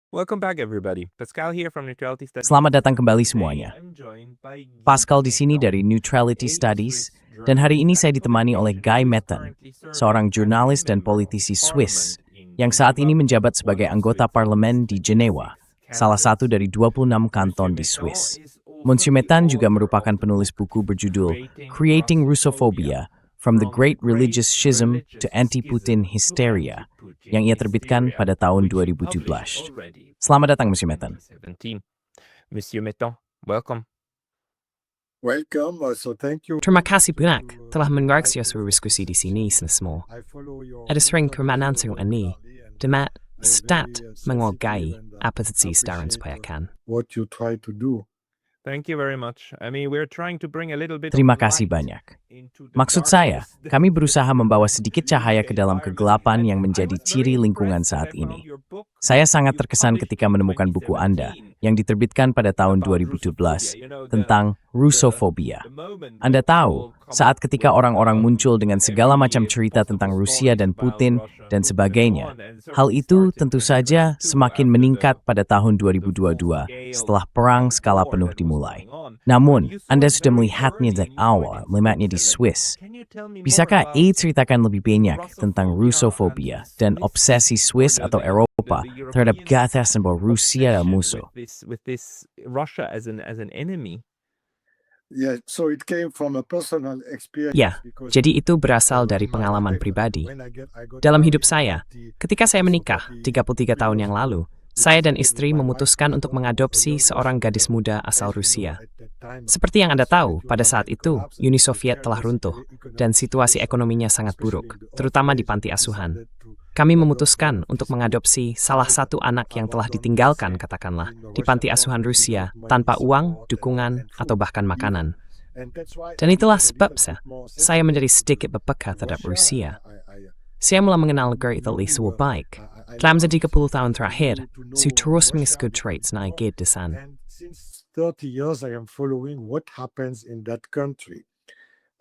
Welcome back, everybody. Pascal here from Neutrality Studies. Selamat datang kembali semuanya. I'm joined by Pascal di sini dari Neutrality Studies, dan hari ini saya ditemani oleh Guy Metten, seorang jurnalis dan politisi Swiss yang saat ini menjabat sebagai anggota parlemen di Jenewa, salah satu dari 26 kanton di Swiss. Monsieur Metten juga merupakan penulis buku berjudul Creating Russophobia, From the Great Religious Schism to Anti-Putin Hysteria, yang ia terbitkan pada tahun 2017. Selamat datang, Monsieur Metten. Monsieur Metten, welcome. Welcome, so thank you. Terima kasih banyak telah mengaksi suara diskusi di sini semua. Ada sering permainan ini, demat stat menghargai apa sisi sedaran supaya What you try to do. Thank you very much. I mean, we're trying to bring a little bit Terima of kasih light banyak. into the Maksud saya, darkness that kami berusaha membawa sedikit cahaya ke dalam environment kegelapan and yang I menjadi was very ciri lingkungan impressed saat when I found ini. your book Saya that sangat you terkesan published ketika in menemukan buku Anda 2017 yang diterbitkan pada tahun about 2017 Russophobia. You know, tentang Russophobia. the moment Anda that tahu, people come saat up ketika with, orang-orang muncul dengan segala every macam cerita possible tentang Rusia stories dan about Putin Russia and dan Putin and so sebagainya, on, and so hal it itu started tentu in saja 2022 semakin after meningkat the pada tahun full 2022 scale setelah perang skala war penuh that was dimulai. going on. But Namun, you saw Anda it sudah very melihatnya early dari and you saw it awal, in melihatnya di Switzerland. Swiss. Can you tell me more Bisakah about A ceritakan lebih banyak tentang Russophobia Russophobia dan and the obsesi Swiss Swiss or atau Eropa terhadap Europeans' gagasan bahwa Rusia adalah obsession musuh? with this Russia as an enemy? Yeah, so it came from a personal experience. Ya, because, jadi itu berasal dari my pengalaman life, pribadi. when I got Dalam married hidup saya, ketika saya menikah 33 tahun yang lalu, saya dan istri memutuskan untuk mengadopsi seorang gadis muda asal Rusia. Seperti yang Anda tahu, pada saat itu, Uni Soviet telah runtuh, dan situasi ekonominya sangat buruk, terutama di panti asuhan. Kami memutuskan untuk mengadopsi salah satu anak yang telah ditinggalkan, katakanlah, di panti asuhan Rusia, tanpa uang, dukungan, atau bahkan makanan. Dan itulah sebab saya menjadi sedikit berpeka terhadap Rusia. Saya mulai mengenal negara Italia secara baik. Dalam 30 tahun terakhir, saya terus mengikuti traits naik di sana. And since 30 years, I am following what happens in that country.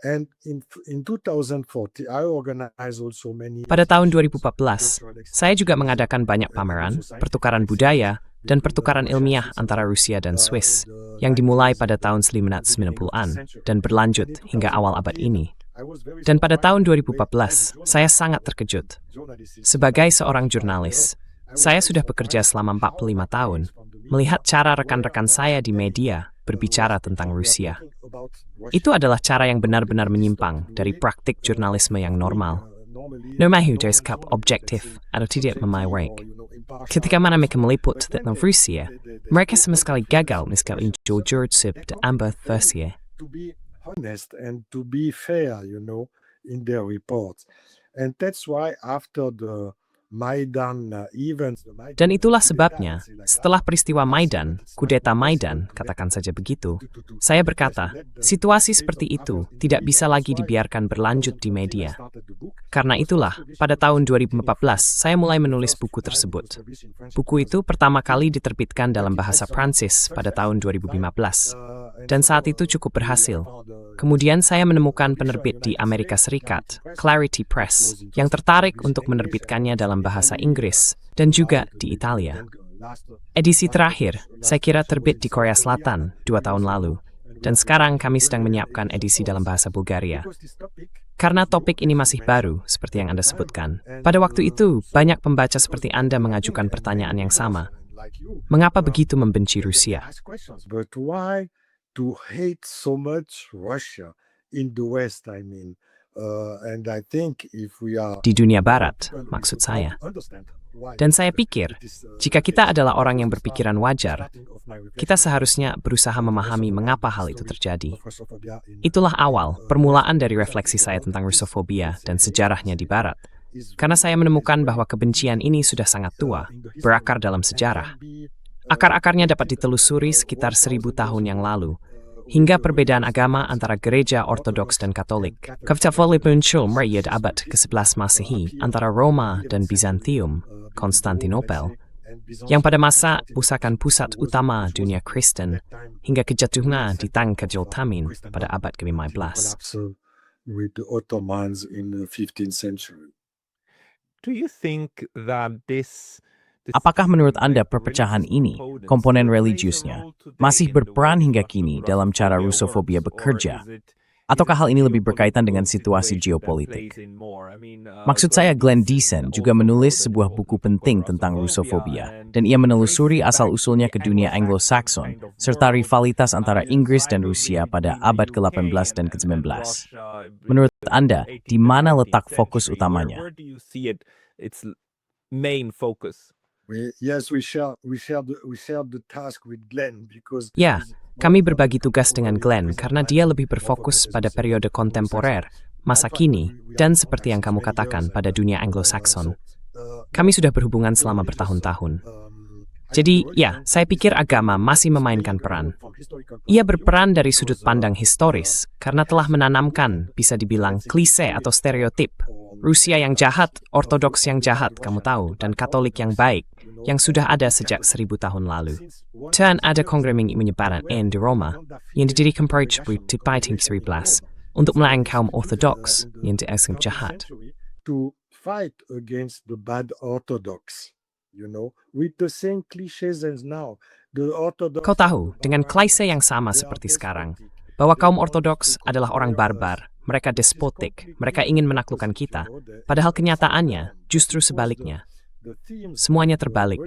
And in 2040, I organize also many. Pada tahun 2014, saya juga mengadakan banyak pameran, pertukaran budaya, dan pertukaran ilmiah antara Rusia dan Swiss, yang dimulai pada tahun 1990-an dan berlanjut hingga awal abad ini. Dan pada tahun 2014, saya sangat terkejut. Sebagai seorang jurnalis, saya sudah bekerja selama 45 tahun, melihat cara rekan-rekan saya di media berbicara tentang Rusia. Itu adalah cara yang benar-benar menyimpang dari praktik jurnalisme yang normal. Normahu dari sikap objektif atau tidak memihak. Ketika mana mereka meliput tentang Rusia, mereka sama sekali gagal menyikapi jujur dan ambil versi. To be honest and to be fair, in their reports. And that's why after the Maidan events. Dan itulah sebabnya, setelah peristiwa Maidan, kudeta Maidan, katakan saja begitu, saya berkata, situasi seperti itu tidak bisa lagi dibiarkan berlanjut di media. Karena itulah, pada tahun 2014, saya mulai menulis buku tersebut. Buku itu pertama kali diterbitkan dalam bahasa Prancis pada tahun 2015. Dan saat itu cukup berhasil. Kemudian saya menemukan penerbit di Amerika Serikat, Clarity Press, yang tertarik untuk menerbitkannya dalam bahasa Inggris dan juga di Italia. Edisi terakhir, saya kira terbit di Korea Selatan 2 tahun lalu, dan sekarang kami sedang menyiapkan edisi dalam bahasa Bulgaria. Karena topik ini masih baru, seperti yang Anda sebutkan, pada waktu itu banyak pembaca seperti Anda mengajukan pertanyaan yang sama. Mengapa begitu membenci Rusia? But why to hate so much Russia in the West, I mean? And I think if we are Di dunia barat, maksud saya. Dan saya pikir, jika kita adalah orang yang berpikiran wajar, kita seharusnya berusaha memahami mengapa hal itu terjadi. Itulah awal, permulaan dari refleksi saya tentang Russophobia dan sejarahnya di Barat. Karena saya menemukan bahwa kebencian ini sudah sangat tua, berakar dalam sejarah. Akar-akarnya dapat ditelusuri sekitar 1000 tahun yang lalu, hingga perbedaan agama antara gereja Ortodoks dan Katolik. Ketika muncul meriad abad ke-11 Masehi antara Roma dan Bizantium, Konstantinopel, yang pada masa merupakan pusat utama dunia Kristen, hingga kejatuhannya di tangan Kejul Tamin pada abad ke-15. With the Ottomans in the 15th century. Do you think that this Apakah menurut Anda perpecahan ini, komponen religiusnya, masih berperan hingga kini dalam cara Rusofobia bekerja? Ataukah hal ini lebih berkaitan dengan situasi geopolitik? Maksud saya, Glenn Deason juga menulis sebuah buku penting tentang Rusofobia, dan ia menelusuri asal-usulnya ke dunia Anglo-Saxon, serta rivalitas antara Inggris dan Rusia pada abad ke-18 dan ke-19. Menurut Anda, di mana letak fokus utamanya? Yes, we share the task with Glenn because Ya, kami berbagi tugas dengan Glenn karena dia lebih berfokus pada periode kontemporer, masa kini, dan seperti yang kamu katakan pada dunia Anglo-Saxon. Kami sudah berhubungan selama bertahun-tahun. Jadi, ya, saya pikir agama masih memainkan peran. Ia berperan dari sudut pandang historis karena telah menanamkan, bisa dibilang, klise atau stereotip. Rusia yang jahat, Ortodoks yang jahat, kamu tahu, dan Katolik yang baik, yang sudah ada sejak 1000 tahun lalu. Dan ada kongres penyebaran di Roma, yang didirikan pada abad 13 untuk melawan kaum Ortodoks yang dianggap jahat. To fight against the bad Orthodox, with the same cliches as now. The Orthodox. Kau tahu, dengan klise yang sama seperti sekarang, bahwa kaum Ortodoks adalah orang barbar, mereka despotik, mereka ingin menaklukkan kita, padahal kenyataannya justru sebaliknya. Semuanya terbalik.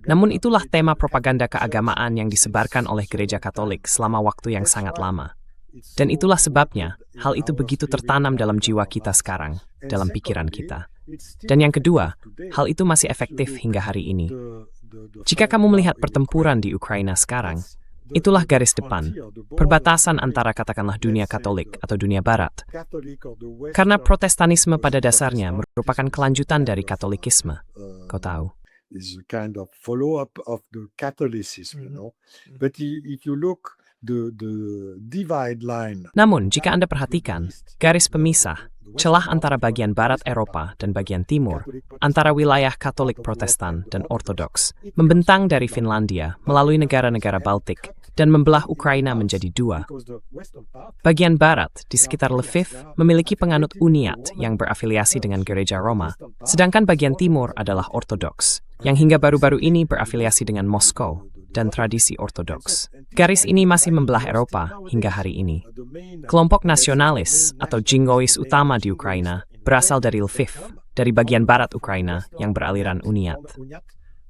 Namun itulah tema propaganda keagamaan yang disebarkan oleh Gereja Katolik selama waktu yang sangat lama. Dan itulah sebabnya hal itu begitu tertanam dalam jiwa kita sekarang, dalam pikiran kita. Dan yang kedua, hal itu masih efektif hingga hari ini. Jika kamu melihat pertempuran di Ukraina sekarang, itulah garis depan, perbatasan antara katakanlah dunia Katolik atau dunia Barat. Karena Protestanisme pada dasarnya merupakan kelanjutan dari Katolikisme, kau tahu. Is a kind of follow-up of the Catholicism, But if you look the divide line. Namun, jika Anda perhatikan, garis pemisah, celah antara bagian barat Eropa dan bagian timur, antara wilayah Katolik Protestan dan Ortodoks, membentang dari Finlandia melalui negara-negara Baltik dan membelah Ukraina menjadi dua. Bagian barat, di sekitar Lviv, memiliki penganut Uniat yang berafiliasi dengan Gereja Roma, sedangkan bagian timur adalah Ortodoks, yang hingga baru-baru ini berafiliasi dengan Moskow dan tradisi Ortodoks. Garis ini masih membelah Eropa hingga hari ini. Kelompok nasionalis atau jingois utama di Ukraina berasal dari Lviv, dari bagian barat Ukraina yang beraliran Uniat.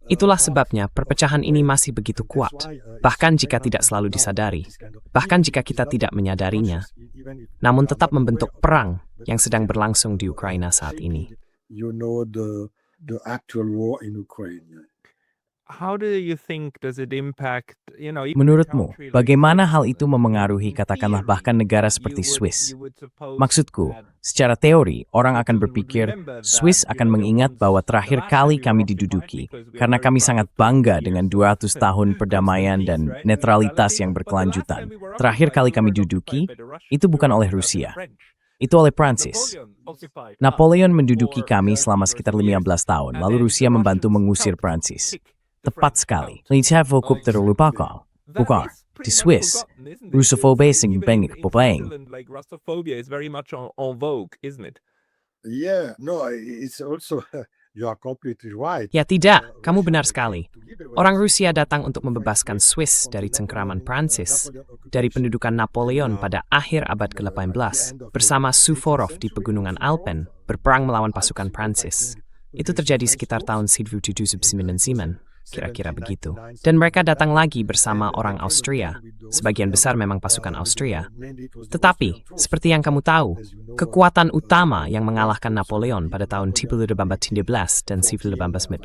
Itulah sebabnya perpecahan ini masih begitu kuat, bahkan jika tidak selalu disadari, bahkan jika kita tidak menyadarinya, namun tetap membentuk perang yang sedang berlangsung di Ukraina saat ini. The actual war in Ukraine. How do you think does it impact, Menurutmu, bagaimana hal itu memengaruhi katakanlah bahkan negara seperti Swiss? Maksudku, secara teori, orang akan berpikir Swiss akan mengingat bahwa terakhir kali kami diduduki, karena kami sangat bangga dengan 200 tahun perdamaian dan netralitas yang berkelanjutan. Terakhir kali kami diduduki, itu bukan oleh Rusia. Itu oleh Prancis. Napoleon menduduki kami selama sekitar 15 tahun, lalu Rusia membantu mengusir Prancis. Tepat sekali. Lihat hukum terlupakan. Bukan. Di Swiss, Rusofobia sing banyak popeng. Russophobia is very much on vogue, isn't it? Yeah, no, it's also you are completely right. Ya tidak, kamu benar sekali. Orang Rusia datang untuk membebaskan Swiss dari cengkeraman Prancis, dari pendudukan Napoleon pada akhir abad ke-18, bersama Suvorov di pegunungan Alpen, berperang melawan pasukan Prancis. Itu terjadi sekitar tahun 1799, kira-kira begitu. Dan mereka datang lagi bersama orang Austria, sebagian besar memang pasukan Austria. Tetapi, seperti yang kamu tahu, kekuatan utama yang mengalahkan Napoleon pada tahun 1813 dan 1819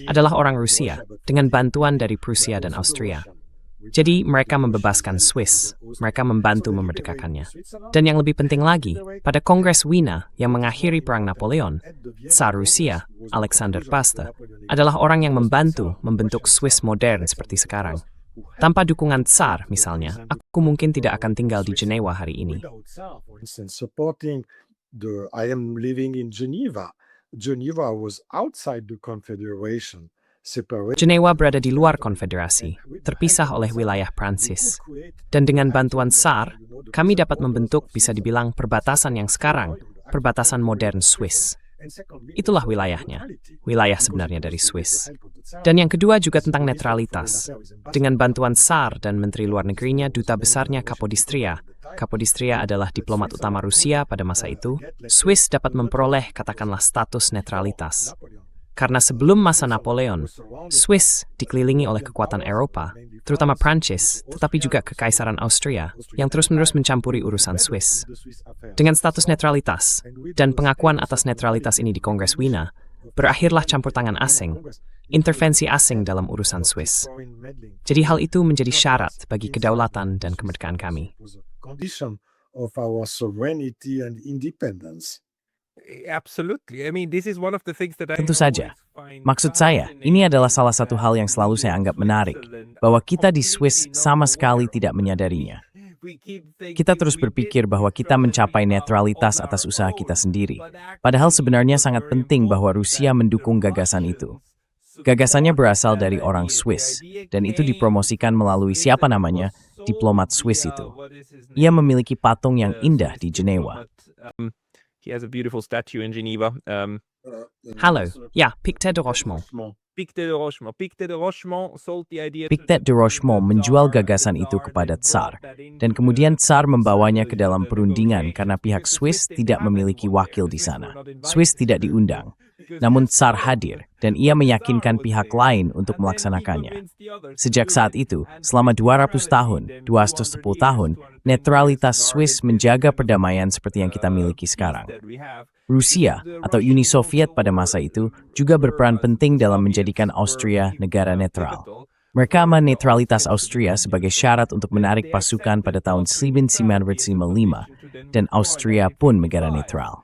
adalah orang Rusia, dengan bantuan dari Prusia dan Austria. Jadi, mereka membebaskan Swiss, mereka membantu memerdekakannya. Dan yang lebih penting lagi, pada Kongres Wina yang mengakhiri Perang Napoleon, Tsar Rusia, Alexander Pasteur, adalah orang yang membantu membentuk Swiss modern seperti sekarang. Tanpa dukungan Tsar, misalnya, aku mungkin tidak akan tinggal di Jenewa hari ini. I am living in Geneva. Geneva was outside the Confederation. Jenewa berada di luar konfederasi, terpisah oleh wilayah Prancis. Dan dengan bantuan Tsar, kami dapat membentuk bisa dibilang perbatasan yang sekarang, perbatasan modern Swiss. Itulah wilayahnya, wilayah sebenarnya dari Swiss. Dan yang kedua juga tentang netralitas. Dengan bantuan SAR dan Menteri Luar Negerinya, Duta Besarnya Kapodistria. Kapodistria adalah diplomat utama Rusia pada masa itu. Swiss dapat memperoleh katakanlah status netralitas. Karena sebelum masa Napoleon, Swiss dikelilingi oleh kekuatan Eropa, terutama Prancis, tetapi juga Kekaisaran Austria, yang terus-menerus mencampuri urusan Swiss. Dengan status netralitas, dan pengakuan atas netralitas ini di Kongres Wina, berakhirlah campur tangan asing, intervensi asing dalam urusan Swiss. Jadi hal itu menjadi syarat bagi kedaulatan dan kemerdekaan kami. Condition of our sovereignty and independence. Absolutely. I mean, this is one of the things that I Tentu saja. always find Maksud saya, ini adalah salah satu hal yang selalu saya anggap menarik, bahwa kita di Swiss sama sekali tidak menyadarinya. Kita terus berpikir bahwa kita mencapai netralitas atas usaha kita sendiri, padahal sebenarnya sangat penting bahwa Rusia mendukung gagasan itu. Gagasannya berasal dari orang Swiss, dan itu dipromosikan melalui siapa namanya, diplomat Swiss itu. Ia memiliki patung yang indah di Jenewa. He has a beautiful statue in Geneva. Halo, ya, Pictet de Rochemont. Pictet de Rochemont. Pictet de Rochemont sold the idea. Pictet de Rochemont menjual gagasan itu kepada Tsar, dan kemudian Tsar membawanya ke dalam perundingan karena pihak Swiss tidak memiliki wakil di sana. Swiss tidak diundang. Namun Tsar hadir, dan ia meyakinkan pihak lain untuk melaksanakannya. Sejak saat itu, selama 200 tahun, 210 tahun, netralitas Swiss menjaga perdamaian seperti yang kita miliki sekarang. Rusia, atau Uni Soviet pada masa itu, juga berperan penting dalam menjadikan Austria negara netral. Mereka menetralitas Austria sebagai syarat untuk menarik pasukan pada tahun 1955, dan Austria pun negara netral.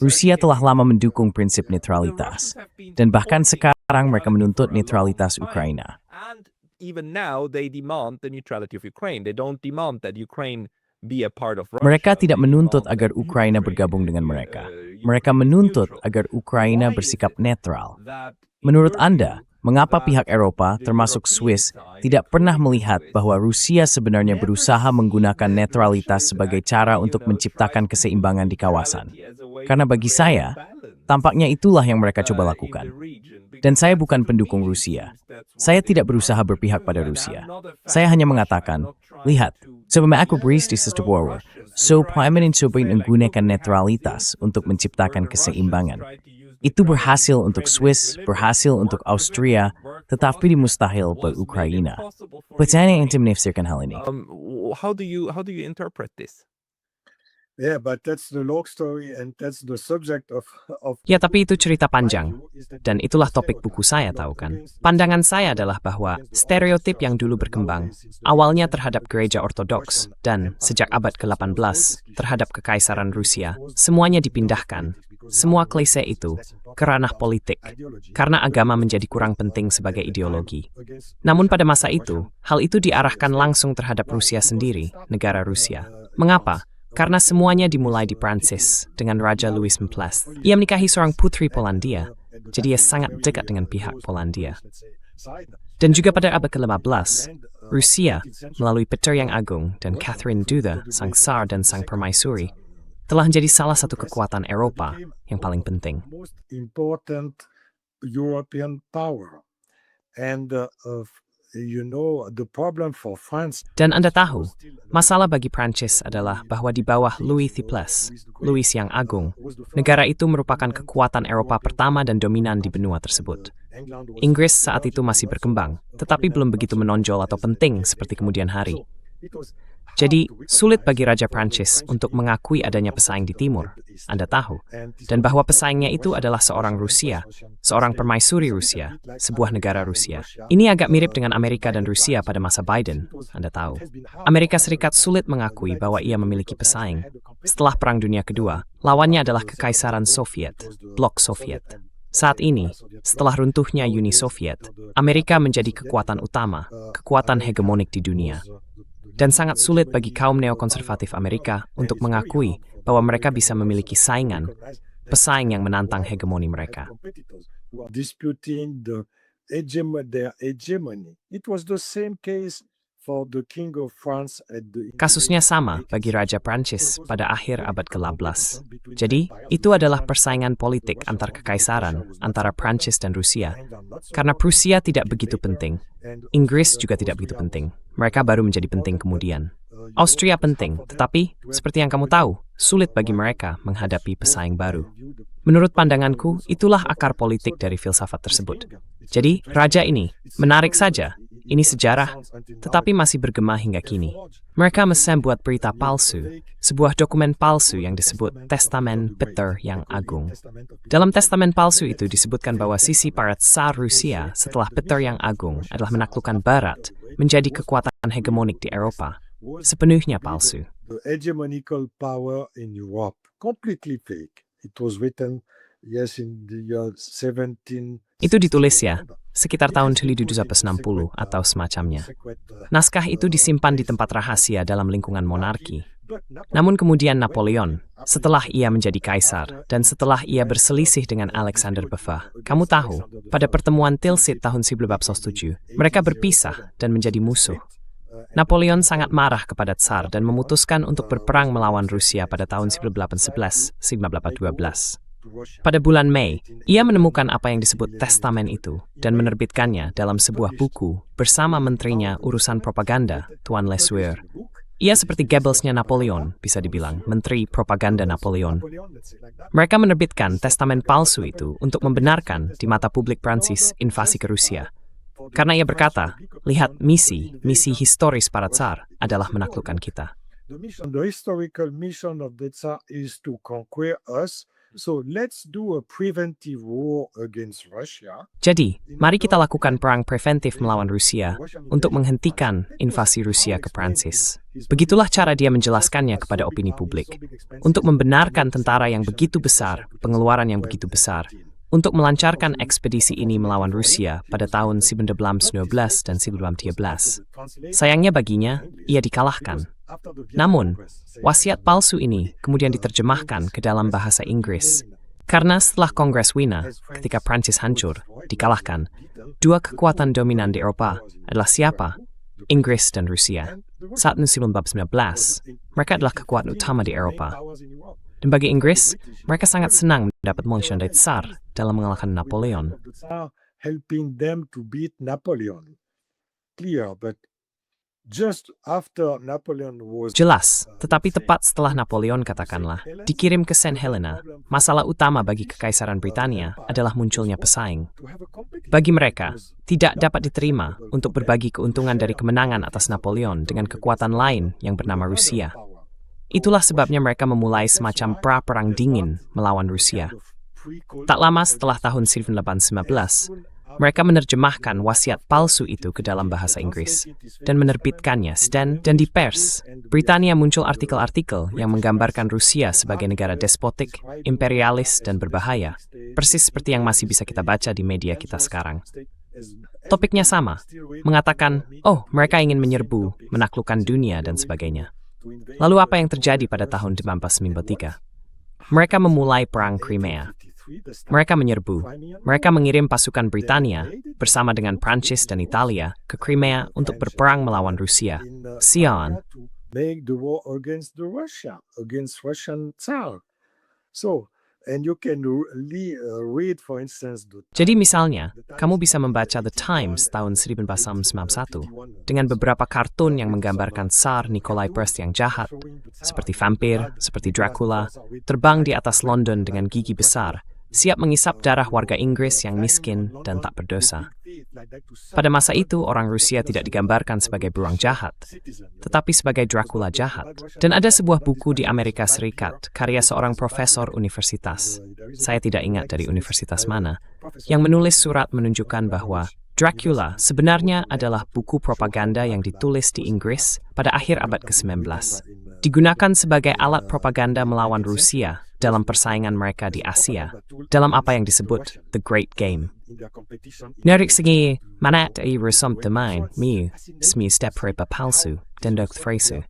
Rusia telah lama mendukung prinsip netralitas, dan bahkan sekarang mereka menuntut netralitas Ukraina. And even now they demand the neutrality of Ukraine. They don't demand that Ukraine be a part of Russia. Mereka tidak menuntut agar Ukraina bergabung dengan mereka. Mereka menuntut agar Ukraina bersikap netral. Menurut Anda, mengapa pihak Eropa, termasuk Swiss, tidak pernah melihat bahwa Rusia sebenarnya berusaha menggunakan netralitas sebagai cara untuk menciptakan keseimbangan di kawasan? Karena bagi saya, tampaknya itulah yang mereka coba lakukan. Dan saya bukan pendukung Rusia. Saya tidak berusaha berpihak pada Rusia. Saya hanya mengatakan, lihat, sebelum aku beri di war, so Parliament coba menggunakan netralitas untuk menciptakan keseimbangan. Itu berhasil untuk Swiss, berhasil untuk Austria, tetapi mustahil bagi Ukraina. Bagaimana yang menafsirkan hal ini? How do you interpret this? Yeah, but that's the long story and that's the subject of Ya, tapi itu cerita panjang. Dan itulah topik buku saya, tahu kan? Pandangan saya adalah bahwa stereotip yang dulu berkembang, awalnya terhadap gereja ortodoks, dan sejak abad ke-18, terhadap Kekaisaran Rusia, semuanya dipindahkan. Semua klise itu ke ranah politik, karena agama menjadi kurang penting sebagai ideologi. Namun pada masa itu, hal itu diarahkan langsung terhadap Rusia sendiri, negara Rusia. Mengapa? Karena semuanya dimulai di Prancis dengan Raja Louis XIV. Ia menikahi seorang putri Polandia, jadi ia sangat dekat dengan pihak Polandia. Dan juga pada abad ke-15, Rusia melalui Peter yang Agung dan Catherine Dutha, sang Tsar dan sang permaisuri, telah menjadi salah satu kekuatan Eropa yang paling penting. most important European power. And the problem for France. Dan Anda tahu, masalah bagi Prancis adalah bahwa di bawah Louis XIV, Louis yang Agung, negara itu merupakan kekuatan Eropa pertama dan dominan di benua tersebut. Inggris saat itu masih berkembang, tetapi belum begitu menonjol atau penting seperti kemudian hari. Jadi, sulit bagi Raja Prancis untuk mengakui adanya pesaing di timur, Anda tahu, dan bahwa pesaingnya itu adalah seorang Rusia, seorang permaisuri Rusia, sebuah negara Rusia. Ini agak mirip dengan Amerika dan Rusia pada masa Biden, Anda tahu. Amerika Serikat sulit mengakui bahwa ia memiliki pesaing. Setelah Perang Dunia Kedua, lawannya adalah Kekaisaran Soviet, Blok Soviet. Saat ini, setelah runtuhnya Uni Soviet, Amerika menjadi kekuatan utama, kekuatan hegemonik di dunia. Dan sangat sulit bagi kaum neokonservatif Amerika untuk mengakui bahwa mereka bisa memiliki saingan, pesaing yang menantang hegemoni mereka. Disputing their hegemony. It was the same case for the King of France at the Kasusnya sama bagi Raja Prancis pada akhir abad ke-18. Jadi, itu adalah persaingan politik antar kekaisaran antara Prancis dan Rusia. Karena Prusia tidak begitu penting, Inggris juga tidak begitu penting. Mereka baru menjadi penting kemudian. Austria penting, tetapi seperti yang kamu tahu, sulit bagi mereka menghadapi pesaing baru. Menurut pandanganku, itulah akar politik dari filsafat tersebut. Jadi, raja ini menarik saja. Ini sejarah, tetapi masih bergema hingga kini. Mereka membuat berita palsu, sebuah dokumen palsu yang disebut Testamen Peter yang Agung. Dalam testamen palsu itu disebutkan bahwa sisi para Tsar Rusia setelah Peter yang Agung adalah menaklukkan Barat, menjadi kekuatan hegemonik di Eropa. Sepenuhnya palsu. The hegemonical power in Europe, completely fake. It was written, yes, in the year 17... Itu ditulis ya, sekitar tahun 1760 atau semacamnya. Naskah itu disimpan di tempat rahasia dalam lingkungan monarki. Namun kemudian Napoleon, setelah ia menjadi kaisar, dan setelah ia berselisih dengan Alexander Bevah, kamu tahu, pada pertemuan Tilsit tahun 1807, mereka berpisah dan menjadi musuh. Napoleon sangat marah kepada Tsar dan memutuskan untuk berperang melawan Rusia pada tahun 1811-1812. Pada bulan Mei, ia menemukan apa yang disebut testamen itu dan menerbitkannya dalam sebuah buku bersama menterinya urusan propaganda, Tuan Lesueur. Ia seperti Goebbelsnya Napoleon, bisa dibilang, menteri propaganda Napoleon. Mereka menerbitkan testamen palsu itu untuk membenarkan di mata publik Prancis invasi ke Rusia. Karena ia berkata, lihat misi historis para Tsar adalah menaklukkan kita. The historical mission of the Tsar is to conquer us. So let's do a preventive war against Russia. Jadi, mari kita lakukan perang preventif melawan Rusia untuk menghentikan invasi Rusia ke Prancis. Begitulah cara dia menjelaskannya kepada opini publik. Untuk membenarkan tentara yang begitu besar, pengeluaran yang begitu besar, untuk melancarkan ekspedisi ini melawan Rusia pada tahun 1912 dan 1913. Sayangnya baginya, ia dikalahkan. Namun, wasiat palsu ini kemudian diterjemahkan ke dalam bahasa Inggris. Karena setelah Kongres Wina, ketika Prancis hancur, dikalahkan, dua kekuatan dominan di Eropa adalah siapa? Inggris dan Rusia. Saat 1919, mereka adalah kekuatan utama di Eropa. Dan bagi Inggris, mereka sangat senang mendapat motion dari Tsar dalam mengalahkan Napoleon. Helping them to beat Napoleon. Clear, but just after Napoleon was... Jelas, tetapi tepat setelah Napoleon katakanlah, dikirim ke St. Helena, masalah utama bagi Kekaisaran Britania adalah munculnya pesaing. Bagi mereka, tidak dapat diterima untuk berbagi keuntungan dari kemenangan atas Napoleon dengan kekuatan lain yang bernama Rusia. Itulah sebabnya mereka memulai semacam pra-perang dingin melawan Rusia. Tak lama setelah tahun 1819, mereka menerjemahkan wasiat palsu itu ke dalam bahasa Inggris dan menerbitkannya dan di pers. Britania muncul artikel-artikel yang menggambarkan Rusia sebagai negara despotik, imperialis, dan berbahaya. Persis seperti yang masih bisa kita baca di media kita sekarang. Topiknya sama, mengatakan, oh mereka ingin menyerbu, menaklukkan dunia, dan sebagainya. Lalu apa yang terjadi pada tahun 1993? Mereka memulai perang Crimea. Mereka menyerbu. Mereka mengirim pasukan Britania bersama dengan Prancis dan Italia ke Crimea untuk berperang melawan Rusia. Sion. Make the war against the Russia, against Russian Tsar. So, and you can read, for instance, Jadi misalnya, kamu bisa membaca The Times tahun 1991 dengan beberapa kartun yang menggambarkan Tsar Nikolai I yang jahat, seperti vampir, seperti Dracula, terbang di atas London dengan gigi besar, siap mengisap darah warga Inggris yang miskin dan tak berdosa. Pada masa itu, orang Rusia tidak digambarkan sebagai beruang jahat, tetapi sebagai Dracula jahat. Dan ada sebuah buku di Amerika Serikat, karya seorang profesor universitas, saya tidak ingat dari universitas mana, yang menulis surat menunjukkan bahwa Dracula sebenarnya adalah buku propaganda yang ditulis di Inggris pada akhir abad ke-19. Digunakan sebagai alat propaganda melawan Rusia dalam persaingan mereka di Asia, dalam apa yang disebut The Great Game. Narik segi mana ay resom temain miu, smi step repa palsu, dan dok fresu.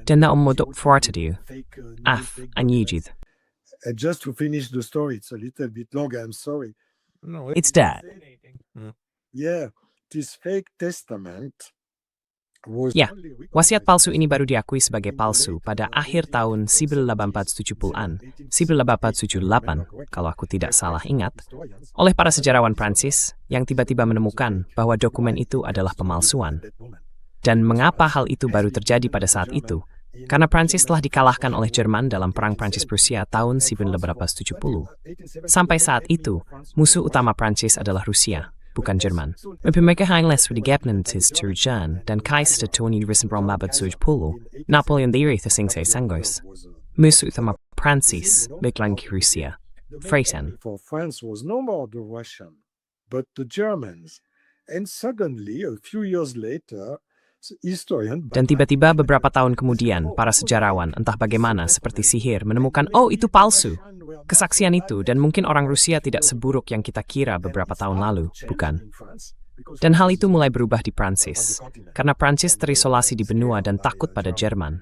Dan na omodok fortadu, af anyijid. just to finish the story, it's a little bit long, I'm sorry. No, It's that. Yeah, this fake testament was Ya, only recognized wasiat palsu ini baru diakui sebagai palsu pada akhir tahun 1870-an, 1878 kalau aku tidak salah ingat, oleh para sejarawan Prancis yang tiba-tiba menemukan bahwa dokumen itu adalah pemalsuan. Dan mengapa hal itu baru terjadi pada saat itu? Karena Prancis telah dikalahkan oleh Jerman dalam Perang Prancis-Prusia tahun 1870. Sampai saat itu, musuh utama Prancis adalah Rusia, bukan Jerman. Pemekahanles verdigapnen tis Turjan dan Kaiser Tony Risenbrom Labad Polo, Napoleon Diri Thesingse Sangos. Musuh utama Prancis, Beklangi Rusia. Freiten. For France was no more the Russian, but the Germans. And suddenly, a few years later, historian Dan tiba-tiba beberapa tahun kemudian, para sejarawan, entah bagaimana, seperti sihir, menemukan, oh itu palsu. Kesaksian itu, dan mungkin orang Rusia tidak seburuk yang kita kira beberapa tahun lalu, bukan? Dan hal itu mulai berubah di Prancis, karena Prancis terisolasi di benua dan takut pada Jerman.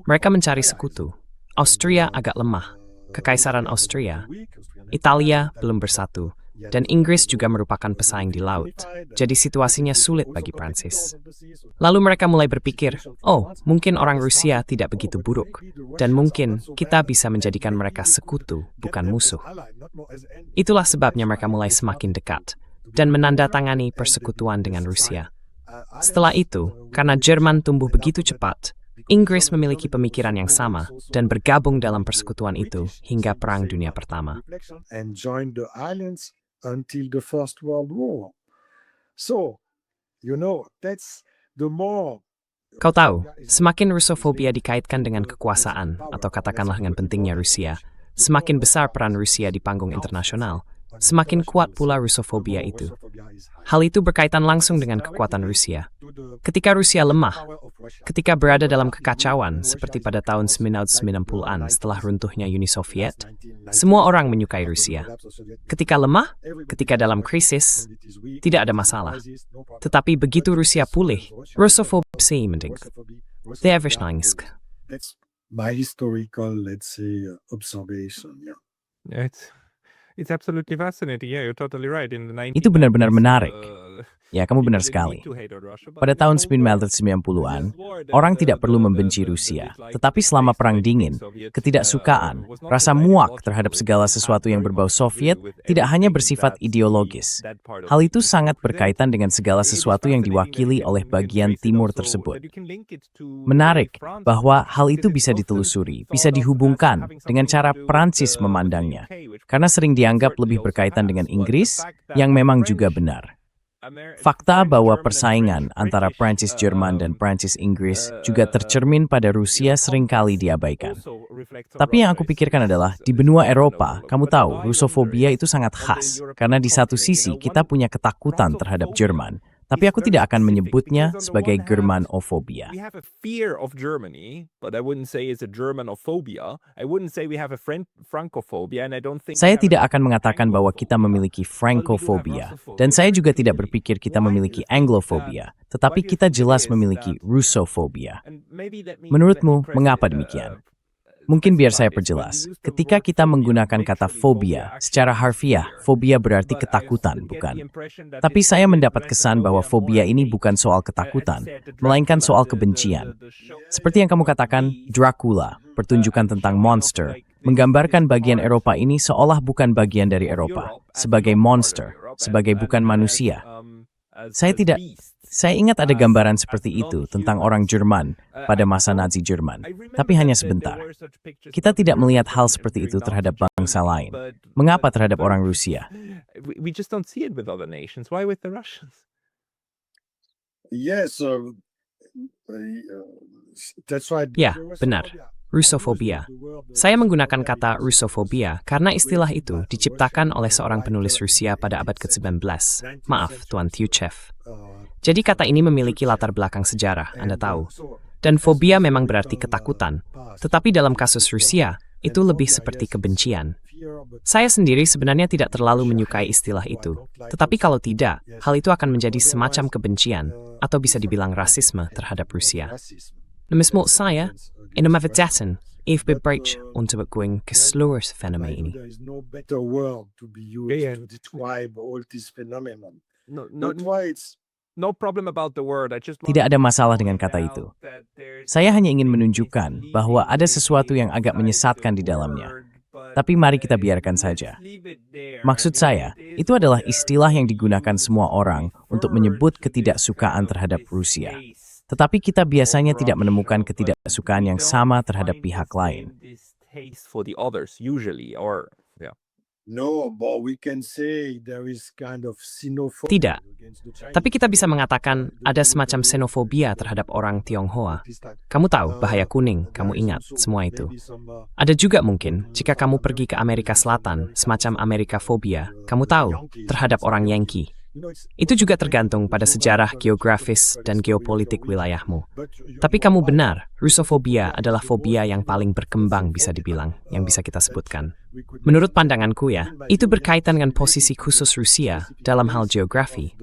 Mereka mencari sekutu. Austria agak lemah, Kekaisaran Austria, Italia belum bersatu, dan Inggris juga merupakan pesaing di laut. Jadi situasinya sulit bagi Prancis. Lalu mereka mulai berpikir, oh, mungkin orang Rusia tidak begitu buruk, dan mungkin kita bisa menjadikan mereka sekutu, bukan musuh. Itulah sebabnya mereka mulai semakin dekat, dan menandatangani persekutuan dengan Rusia. Setelah itu, karena Jerman tumbuh begitu cepat, Inggris memiliki pemikiran yang sama dan bergabung dalam persekutuan itu hingga Perang Dunia Pertama. And joined the alliance until the First World War. So, that's the more. Kau tahu, semakin Rusofobia dikaitkan dengan kekuasaan, atau katakanlah dengan pentingnya Rusia, semakin besar peran Rusia di panggung internasional, semakin kuat pula Rusofobia itu. Hal itu berkaitan langsung dengan kekuatan Rusia. Ketika Rusia lemah, ketika berada dalam kekacauan seperti pada tahun 1990-an setelah runtuhnya Uni Soviet, semua orang menyukai Rusia. Ketika lemah, ketika dalam krisis, tidak ada masalah. Tetapi begitu Rusia pulih, Rusofobia mending. That's my historical, let's say, observation. Yeah. It's absolutely fascinating. Yeah, you're totally right. In the 1990s, Itu benar-benar menarik. Ya, kamu benar sekali. Pada tahun 1990-an, orang tidak perlu membenci Rusia. Tetapi selama Perang Dingin, ketidaksukaan, rasa muak terhadap segala sesuatu yang berbau Soviet tidak hanya bersifat ideologis. Hal itu sangat berkaitan dengan segala sesuatu yang diwakili oleh bagian timur tersebut. Menarik bahwa hal itu bisa ditelusuri, bisa dihubungkan dengan cara Prancis memandangnya. Karena sering dianggap lebih berkaitan dengan Inggris, yang memang juga benar. Fakta bahwa persaingan antara Prancis-Jerman dan Prancis-Inggris juga tercermin pada Rusia seringkali diabaikan. Tapi yang aku pikirkan adalah, di benua Eropa, kamu tahu, Rusofobia itu sangat khas. Karena di satu sisi kita punya ketakutan terhadap Jerman, tapi aku tidak akan menyebutnya sebagai Germanofobia. We have a fear of Germany, but I wouldn't say it's a Germanophobia. I wouldn't say we have a Francophobia, and I don't think. Saya tidak akan mengatakan bahwa kita memiliki Frankofobia, dan saya juga tidak berpikir kita memiliki Anglofobia, tetapi kita jelas memiliki Russofobia. Menurutmu, mengapa demikian? Mungkin biar saya perjelas. Ketika kita menggunakan kata fobia, secara harfiah, fobia berarti ketakutan, bukan? Tapi saya mendapat kesan bahwa fobia ini bukan soal ketakutan, melainkan soal kebencian. Seperti yang kamu katakan, Dracula, pertunjukan tentang monster, menggambarkan bagian Eropa ini seolah bukan bagian dari Eropa, sebagai monster, sebagai bukan manusia. Saya ingat ada gambaran seperti itu tentang orang Jerman pada masa Nazi Jerman, tapi hanya sebentar. Kita tidak melihat hal seperti itu terhadap bangsa lain. Mengapa terhadap orang Rusia? We just don't see it with other nations. Why with the Russians? Yes, that's right. Ya, benar. Rusofobia. Saya menggunakan kata Rusofobia karena istilah itu diciptakan oleh seorang penulis Rusia pada abad ke-19. Maaf, Tuan Tyutchev. Jadi kata ini memiliki latar belakang sejarah, Anda tahu. Dan fobia memang berarti ketakutan. Tetapi dalam kasus Rusia, itu lebih seperti kebencian. Saya sendiri sebenarnya tidak terlalu menyukai istilah itu. Tetapi kalau tidak, hal itu akan menjadi semacam kebencian, atau bisa dibilang rasisme terhadap Rusia. Menurut saya, in een daten, if we breach untuk going ke seluruh fenomena ini. There is no better word to be used to describe all this phenomenon. But why it's No problem about the word. I just Tidak ada masalah dengan kata itu. Saya hanya ingin menunjukkan bahwa ada sesuatu yang agak menyesatkan di dalamnya. Tapi mari kita biarkan saja. Maksud saya, itu adalah istilah yang digunakan semua orang untuk menyebut ketidaksukaan terhadap Rusia. Tetapi kita biasanya tidak menemukan ketidaksukaan yang sama terhadap pihak lain. For the others usually, or yeah. No, but we can say there is kind of xenophobia Tidak. against the Chinese. Tapi kita bisa mengatakan ada semacam xenofobia terhadap orang Tionghoa. Kamu tahu, bahaya kuning, kamu ingat, semua itu. Ada juga mungkin, jika kamu pergi ke Amerika Selatan, semacam Amerika fobia, kamu tahu, terhadap orang Yankee. Itu juga tergantung pada sejarah geografis dan geopolitik wilayahmu. Tapi kamu benar, Rusofobia adalah fobia yang paling berkembang bisa dibilang, yang bisa kita sebutkan. Menurut pandanganku ya, itu berkaitan dengan posisi khusus Rusia dalam hal geografi.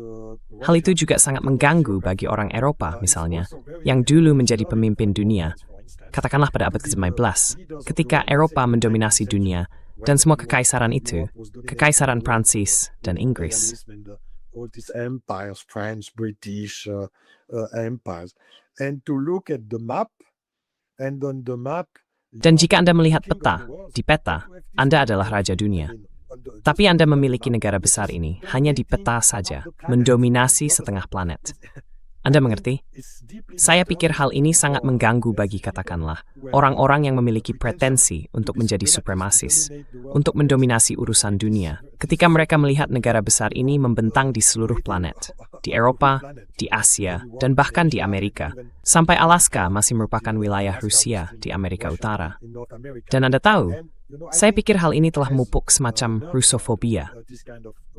Hal itu juga sangat mengganggu bagi orang Eropa misalnya, yang dulu menjadi pemimpin dunia. Katakanlah pada abad ke-19, ketika Eropa mendominasi dunia, dan semua kekaisaran itu, kekaisaran Prancis dan Inggris. All these empires, French, British empires, and to look at the map, and on the map. Dan jika Anda melihat peta, di peta, Anda adalah raja dunia. Tapi Anda memiliki negara besar ini hanya di peta saja, mendominasi setengah planet. Anda mengerti? Saya pikir hal ini sangat mengganggu bagi katakanlah orang-orang yang memiliki pretensi untuk menjadi supremasis, untuk mendominasi urusan dunia. Ketika mereka melihat negara besar ini membentang di seluruh planet, di Eropa, di Asia, dan bahkan di Amerika, sampai Alaska masih merupakan wilayah Rusia di Amerika Utara. Dan Anda tahu, saya pikir hal ini telah memupuk semacam Rusofobia.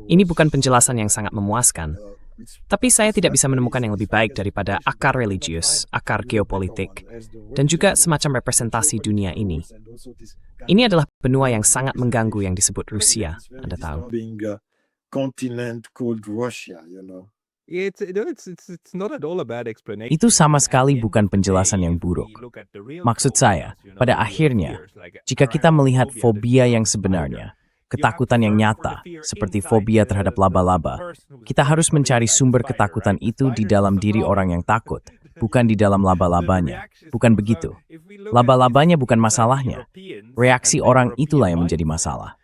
Ini bukan penjelasan yang sangat memuaskan. Tapi saya tidak bisa menemukan yang lebih baik daripada akar religius, akar geopolitik, dan juga semacam representasi dunia ini. Ini adalah benua yang sangat mengganggu yang disebut Rusia, Anda tahu. Being a continent called Russia, you know. It's not at all a bad explanation. Itu sama sekali bukan penjelasan yang buruk. Maksud saya, pada akhirnya, jika kita melihat fobia yang sebenarnya, ketakutan yang nyata, seperti fobia terhadap laba-laba, kita harus mencari sumber ketakutan itu di dalam diri orang yang takut, bukan di dalam laba-labanya. Bukan begitu. Laba-labanya bukan masalahnya. Reaksi orang itulah yang menjadi masalah.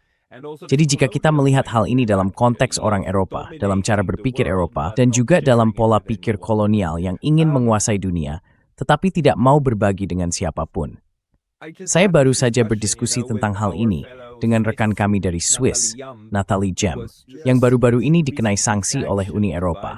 Jadi jika kita melihat hal ini dalam konteks orang Eropa, dalam cara berpikir Eropa, dan juga dalam pola pikir kolonial yang ingin menguasai dunia, tetapi tidak mau berbagi dengan siapapun. Saya baru saja berdiskusi tentang hal ini dengan rekan kami dari Swiss, Nathalie Jem, yang baru-baru ini dikenai sanksi oleh Uni Eropa.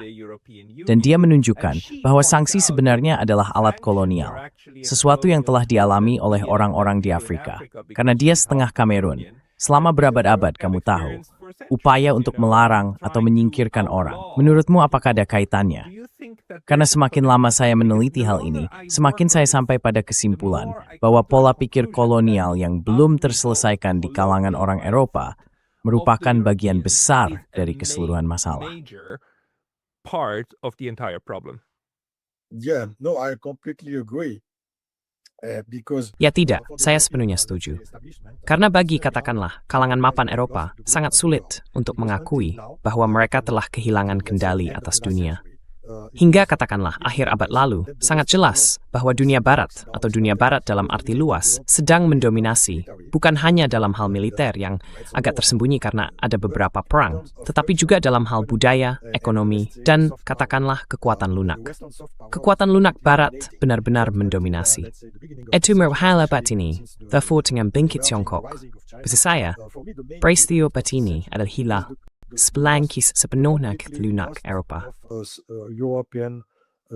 Dan dia menunjukkan bahwa sanksi sebenarnya adalah alat kolonial, sesuatu yang telah dialami oleh orang-orang di Afrika. Karena dia setengah Kamerun, selama berabad-abad kamu tahu, upaya untuk melarang atau menyingkirkan orang. Menurutmu apakah ada kaitannya? Karena semakin lama saya meneliti hal ini, semakin saya sampai pada kesimpulan bahwa pola pikir kolonial yang belum terselesaikan di kalangan orang Eropa merupakan bagian besar dari keseluruhan masalah. Part of the entire problem. Yeah, no, I completely agree. Ya tidak, saya sepenuhnya setuju. Karena bagi katakanlah kalangan mapan Eropa sangat sulit untuk mengakui bahwa mereka telah kehilangan kendali atas dunia. Hingga katakanlah akhir abad lalu, sangat jelas bahwa dunia barat atau dunia barat dalam arti luas sedang mendominasi, bukan hanya dalam hal militer yang agak tersembunyi karena ada beberapa perang, tetapi juga dalam hal budaya, ekonomi, dan katakanlah kekuatan lunak. Kekuatan lunak barat benar-benar mendominasi. Itu merhala batini, therefore dengan bingkit Tiongkok. Bagi saya, peristiwa batini adalah hilal. Sebelangkis sepenuhnya lunak Eropa. European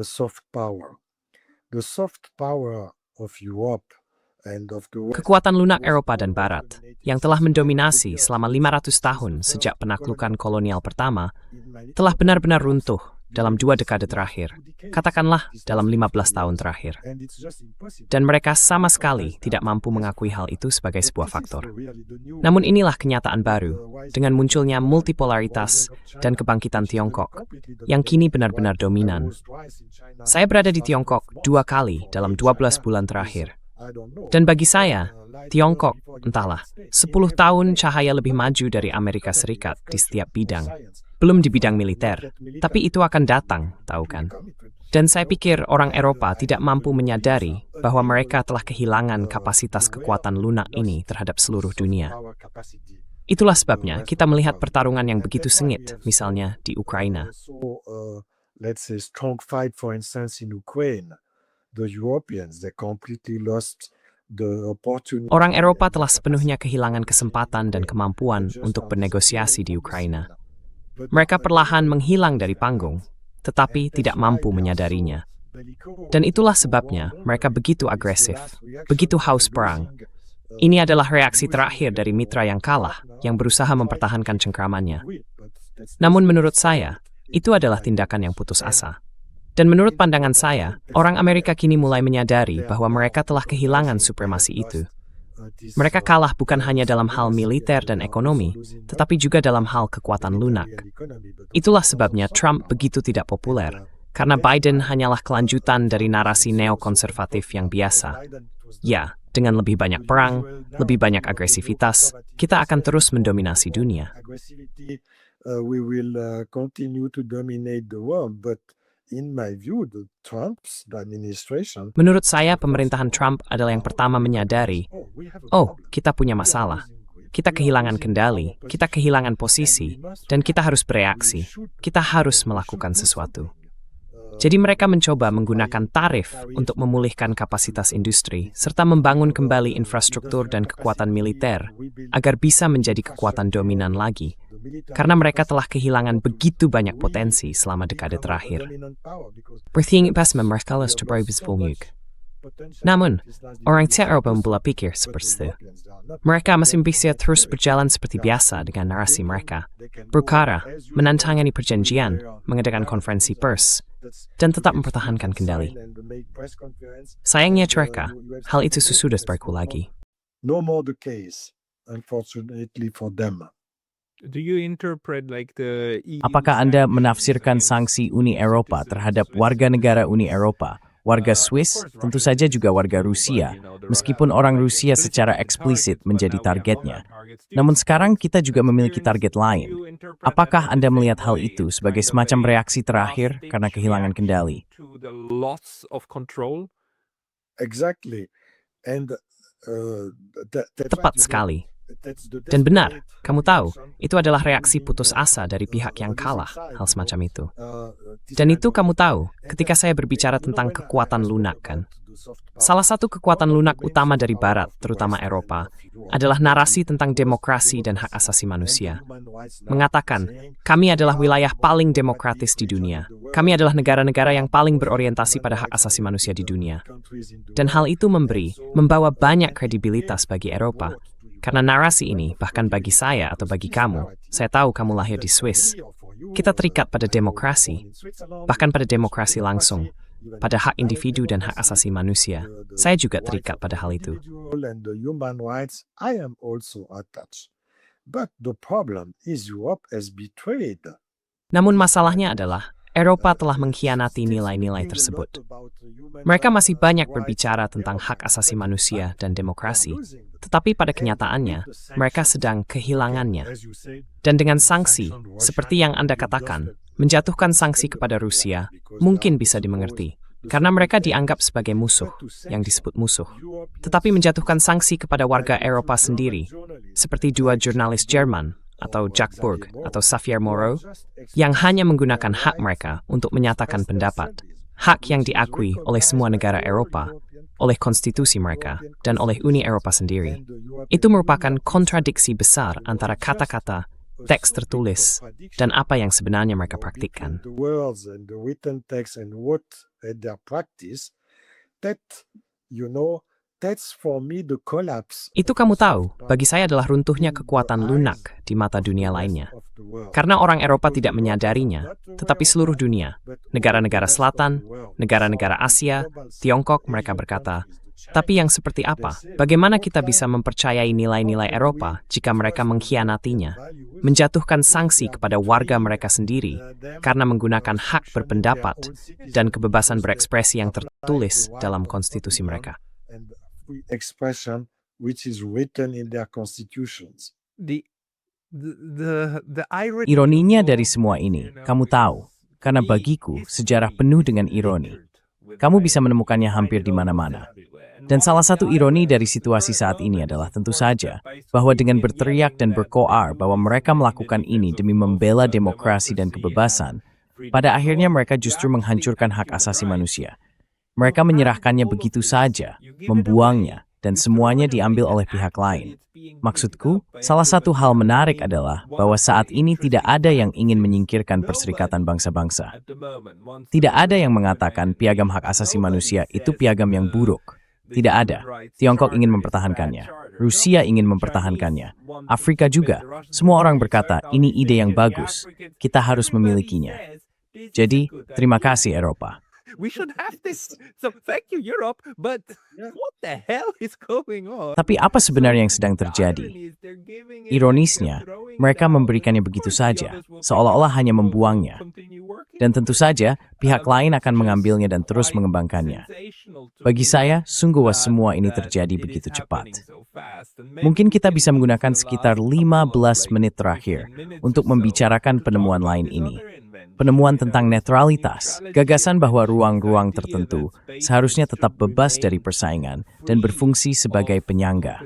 soft power. The soft power of Europe and of the West. Kekuatan lunak Eropa dan Barat yang telah mendominasi selama 500 tahun sejak penaklukan kolonial pertama telah benar-benar runtuh dalam 2 dekade terakhir, katakanlah dalam 15 tahun terakhir. Dan mereka sama sekali tidak mampu mengakui hal itu sebagai sebuah faktor. Namun inilah kenyataan baru, dengan munculnya multipolaritas dan kebangkitan Tiongkok, yang kini benar-benar dominan. Saya berada di Tiongkok 2 kali dalam 12 bulan terakhir. Dan bagi saya, Tiongkok, entahlah, 10 tahun cahaya lebih maju dari Amerika Serikat di setiap bidang. Belum di bidang militer, tapi itu akan datang, tahu kan? Dan saya pikir orang Eropa tidak mampu menyadari bahwa mereka telah kehilangan kapasitas kekuatan lunak ini terhadap seluruh dunia. Itulah sebabnya kita melihat pertarungan yang begitu sengit, misalnya di Ukraina. Let's say strong fight, for instance, in Ukraine. The Europeans, they completely lost the opportunity. Orang Eropa telah sepenuhnya kehilangan kesempatan dan kemampuan untuk bernegosiasi di Ukraina. Mereka perlahan menghilang dari panggung, tetapi tidak mampu menyadarinya. Dan itulah sebabnya mereka begitu agresif, begitu haus perang. Ini adalah reaksi terakhir dari mitra yang kalah, yang berusaha mempertahankan cengkramannya. Namun menurut saya, itu adalah tindakan yang putus asa. Dan menurut pandangan saya, orang Amerika kini mulai menyadari bahwa mereka telah kehilangan supremasi itu. Mereka kalah bukan hanya dalam hal militer dan ekonomi, tetapi juga dalam hal kekuatan lunak. Itulah sebabnya Trump begitu tidak populer, karena Biden hanyalah kelanjutan dari narasi neokonservatif yang biasa. Ya, dengan lebih banyak perang, lebih banyak agresivitas, kita akan terus mendominasi dunia. We will continue to dominate the world, but in my view, the administration. Menurut saya, pemerintahan Trump adalah yang pertama menyadari, kita punya masalah. Kita kehilangan kendali, kita kehilangan posisi, dan kita harus bereaksi. Kita harus melakukan sesuatu. Jadi mereka mencoba menggunakan tarif untuk memulihkan kapasitas industri, serta membangun kembali infrastruktur dan kekuatan militer, agar bisa menjadi kekuatan dominan lagi. Karena mereka telah kehilangan begitu banyak potensi selama dekade terakhir. Bertingkat pas mereka harus berbisnis volumik. Namun, orang Eropa mempola pikir seperti itu. Mereka masih bisa terus berjalan seperti biasa dengan narasi mereka. Berkara, menantangani perjanjian, mengadakan konferensi pers, dan tetap mempertahankan kendali. Sayangnya mereka, hal itu sudah seperti lagi. No more the case, unfortunately for them. Do you interpret like the Apakah Anda menafsirkan sanksi Uni Eropa terhadap warga negara Uni Eropa, warga Swiss, tentu saja juga warga Rusia, meskipun orang Rusia secara eksplisit menjadi targetnya? Namun sekarang kita juga memiliki target lain. Apakah Anda melihat hal itu sebagai semacam reaksi terakhir karena kehilangan kendali? Exactly. And Tepat sekali. Dan benar, kamu tahu, itu adalah reaksi putus asa dari pihak yang kalah, hal semacam itu. Dan itu kamu tahu, ketika saya berbicara tentang kekuatan lunak kan. Salah satu kekuatan lunak utama dari Barat, terutama Eropa, adalah narasi tentang demokrasi dan hak asasi manusia. Mengatakan, kami adalah wilayah paling demokratis di dunia. Kami adalah negara-negara yang paling berorientasi pada hak asasi manusia di dunia. Dan hal itu membawa banyak kredibilitas bagi Eropa. Karena narasi ini, bahkan bagi saya atau bagi kamu, saya tahu kamu lahir di Swiss, kita terikat pada demokrasi, bahkan pada demokrasi langsung, pada hak individu dan hak asasi manusia. Saya juga terikat pada hal itu. Namun masalahnya adalah, Eropa telah mengkhianati nilai-nilai tersebut. Mereka masih banyak berbicara tentang hak asasi manusia dan demokrasi, tetapi pada kenyataannya, mereka sedang kehilangannya. Dan dengan sanksi, seperti yang Anda katakan, menjatuhkan sanksi kepada Rusia mungkin bisa dimengerti, karena mereka dianggap sebagai musuh, yang disebut musuh. Tetapi menjatuhkan sanksi kepada warga Eropa sendiri, seperti dua jurnalis Jerman, atau Jack Burg, atau Xavier Moreau, yang hanya menggunakan hak mereka untuk menyatakan pendapat. Hak yang diakui oleh semua negara Eropa, oleh konstitusi mereka, dan oleh Uni Eropa sendiri. Itu merupakan kontradiksi besar antara kata-kata, teks tertulis, dan apa yang sebenarnya mereka praktikkan. Itu kamu tahu, bagi saya adalah runtuhnya kekuatan lunak di mata dunia lainnya. Karena orang Eropa tidak menyadarinya, tetapi seluruh dunia, negara-negara selatan, negara-negara Asia, Tiongkok, mereka berkata, tapi yang seperti apa? Bagaimana kita bisa mempercayai nilai-nilai Eropa jika mereka mengkhianatinya, menjatuhkan sanksi kepada warga mereka sendiri karena menggunakan hak berpendapat dan kebebasan berekspresi yang tertulis dalam konstitusi mereka? Expression which is written in their constitutions. Ironinya dari semua ini, kamu tahu, karena bagiku sejarah penuh dengan ironi. Kamu bisa menemukannya hampir di mana-mana. Dan salah satu ironi dari situasi saat ini adalah tentu saja bahwa dengan berteriak dan berkoar bahwa mereka melakukan ini demi membela demokrasi dan kebebasan, pada akhirnya mereka justru menghancurkan hak asasi manusia. Mereka menyerahkannya begitu saja, membuangnya, dan semuanya diambil oleh pihak lain. Maksudku, salah satu hal menarik adalah bahwa saat ini tidak ada yang ingin menyingkirkan Perserikatan Bangsa-Bangsa. Tidak ada yang mengatakan piagam hak asasi manusia itu piagam yang buruk. Tidak ada. Tiongkok ingin mempertahankannya. Rusia ingin mempertahankannya. Afrika juga. Semua orang berkata, ini ide yang bagus. Kita harus memilikinya. Jadi, terima kasih Eropa. We should have this. So thank you Europe, but what the hell is going on? Tapi apa sebenarnya yang sedang terjadi? Ironisnya, mereka memberikannya begitu saja, seolah-olah hanya membuangnya. Dan tentu saja, pihak lain akan mengambilnya dan terus mengembangkannya. Bagi saya, sungguh semua ini terjadi begitu cepat. Mungkin kita bisa menggunakan sekitar 15 menit terakhir untuk membicarakan penemuan lain ini. Penemuan tentang netralitas, gagasan bahwa ruang-ruang tertentu seharusnya tetap bebas dari persaingan dan berfungsi sebagai penyangga.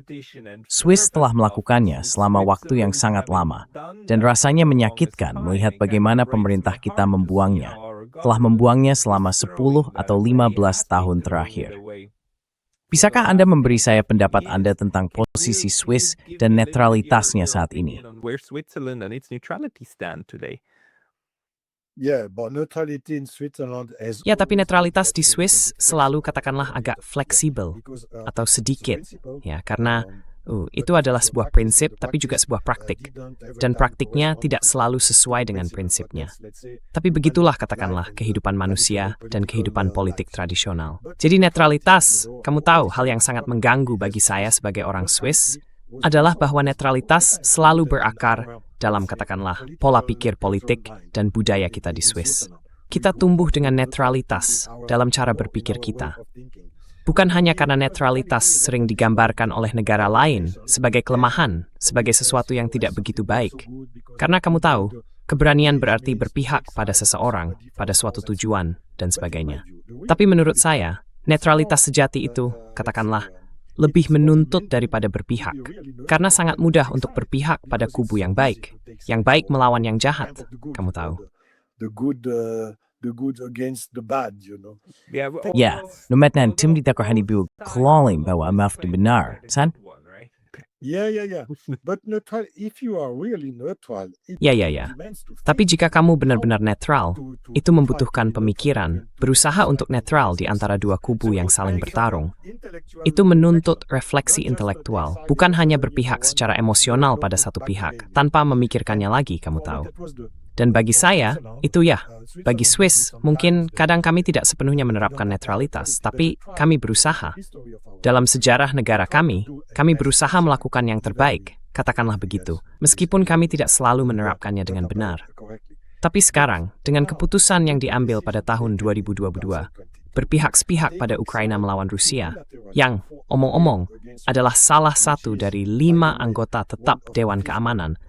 Swiss telah melakukannya selama waktu yang sangat lama, dan rasanya menyakitkan melihat bagaimana pemerintah kita membuangnya. Telah membuangnya selama 10 atau 15 tahun terakhir. Bisakah Anda memberi saya pendapat Anda tentang posisi Swiss dan netralitasnya saat ini? Where Switzerland and its neutrality stand today. Yeah, but neutrality in Switzerland has Ya, tapi netralitas di Swiss selalu katakanlah agak fleksibel atau sedikit. Ya, karena itu adalah sebuah prinsip tapi juga sebuah praktik. Dan praktiknya tidak selalu sesuai dengan prinsipnya. Tapi begitulah katakanlah kehidupan manusia dan kehidupan politik tradisional. Jadi netralitas, kamu tahu hal yang sangat mengganggu bagi saya sebagai orang Swiss adalah bahwa netralitas selalu berakar dalam katakanlah pola pikir politik dan budaya kita di Swiss. Kita tumbuh dengan netralitas dalam cara berpikir kita. Bukan hanya karena netralitas sering digambarkan oleh negara lain sebagai kelemahan, sebagai sesuatu yang tidak begitu baik. Karena kamu tahu, keberanian berarti berpihak pada seseorang, pada suatu tujuan, dan sebagainya. Tapi menurut saya, netralitas sejati itu, katakanlah, lebih menuntut daripada berpihak. Karena sangat mudah untuk berpihak pada kubu yang baik. Yang baik melawan yang jahat, kamu tahu. the good against the bad, you know. Ya, nometnan tim di takohani bu clawing bahwa maaf di benar, san? Yeah. But neutral, if you are really neutral, it Ya. demands to Tapi think jika kamu benar-benar netral, to itu fight membutuhkan in the pemikiran, fight. berusaha untuk netral di antara dua kubu yang saling bertarung. Intellectual Itu menuntut refleksi intelektual, bukan hanya berpihak secara emosional pada satu pihak, tanpa memikirkannya lagi, kamu tahu. Dan bagi saya, itu ya, bagi Swiss, mungkin kadang kami tidak sepenuhnya menerapkan netralitas, tapi kami berusaha. Dalam sejarah negara kami berusaha melakukan yang terbaik, katakanlah begitu, meskipun kami tidak selalu menerapkannya dengan benar. Tapi sekarang, dengan keputusan yang diambil pada tahun 2022, berpihak sepihak pada Ukraina melawan Rusia, yang, omong-omong, adalah salah satu dari 5 anggota tetap Dewan Keamanan,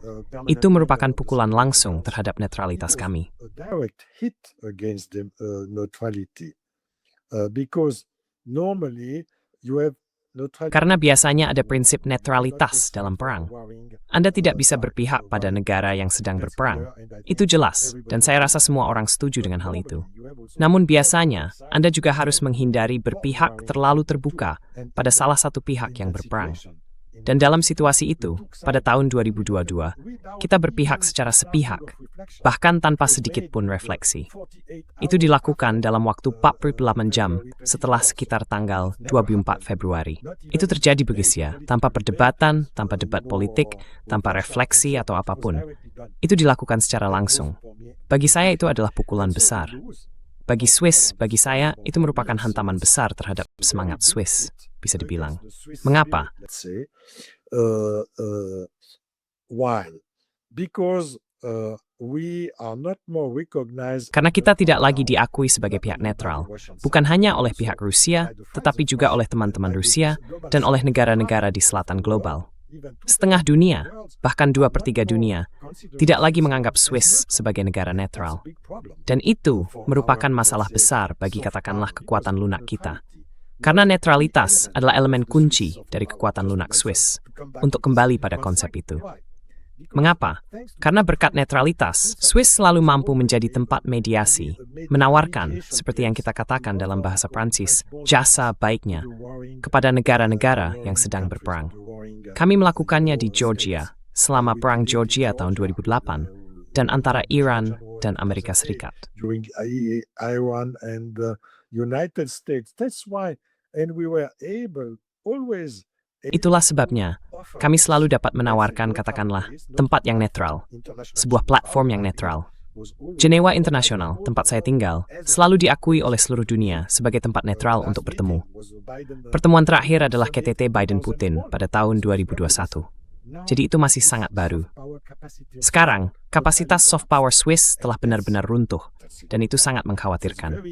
itu merupakan pukulan langsung terhadap netralitas kami. A direct hit against the neutrality, because normally you have neutrality. Karena biasanya ada prinsip netralitas dalam perang. Anda tidak bisa berpihak pada negara yang sedang berperang. Itu jelas, dan saya rasa semua orang setuju dengan hal itu. Namun biasanya, Anda juga harus menghindari berpihak terlalu terbuka pada salah satu pihak yang berperang. Dan dalam situasi itu, pada tahun 2022, kita berpihak secara sepihak, bahkan tanpa sedikit pun refleksi. Itu dilakukan dalam waktu 48 jam setelah sekitar tanggal 24 Februari. Itu terjadi begitu, tanpa perdebatan, tanpa debat politik, tanpa refleksi atau apapun. Itu dilakukan secara langsung. Bagi saya itu adalah pukulan besar. Bagi Swiss, bagi saya, itu merupakan hantaman besar terhadap semangat Swiss, bisa dibilang. Mengapa? Why? Because we are not more recognized. Karena kita tidak lagi diakui sebagai pihak netral, bukan hanya oleh pihak Rusia, tetapi juga oleh teman-teman Rusia dan oleh negara-negara di selatan global. Setengah dunia, bahkan 2/3 dunia, tidak lagi menganggap Swiss sebagai negara netral. Dan itu merupakan masalah besar bagi katakanlah kekuatan lunak kita. Karena netralitas adalah elemen kunci dari kekuatan lunak Swiss untuk kembali pada konsep itu. Mengapa? Karena berkat netralitas, Swiss selalu mampu menjadi tempat mediasi, menawarkan, seperti yang kita katakan dalam bahasa Prancis, jasa baiknya kepada negara-negara yang sedang berperang. Kami melakukannya di Georgia selama Perang Georgia tahun 2008 dan antara Iran dan Amerika Serikat. During Iran and the United States. That's why, and we were able always. Itulah sebabnya kami selalu dapat menawarkan katakanlah tempat yang netral, sebuah platform yang netral. Jenewa Internasional, tempat saya tinggal, selalu diakui oleh seluruh dunia sebagai tempat netral untuk bertemu. Pertemuan terakhir adalah KTT Biden-Putin pada tahun 2021. Jadi itu masih sangat baru. Sekarang, kapasitas soft power Swiss telah benar-benar runtuh, dan itu sangat mengkhawatirkan.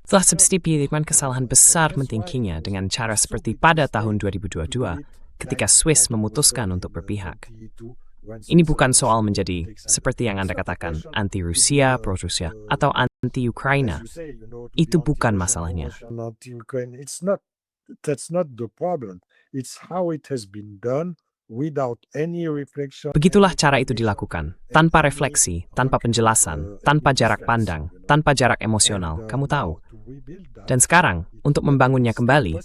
Telah substitusikan kesalahan besar mentingginya dengan cara seperti pada tahun 2022 ketika Swiss memutuskan untuk berpihak. Ini bukan soal menjadi, seperti yang Anda katakan, anti-Rusia, pro-Rusia, atau anti-Ukraina. Itu bukan masalahnya. That's not the problem. It's how it has been done without any reflection. Begitulah cara itu dilakukan, tanpa refleksi, tanpa penjelasan, tanpa jarak pandang, tanpa jarak emosional, kamu tahu. Dan sekarang, untuk membangunnya kembali,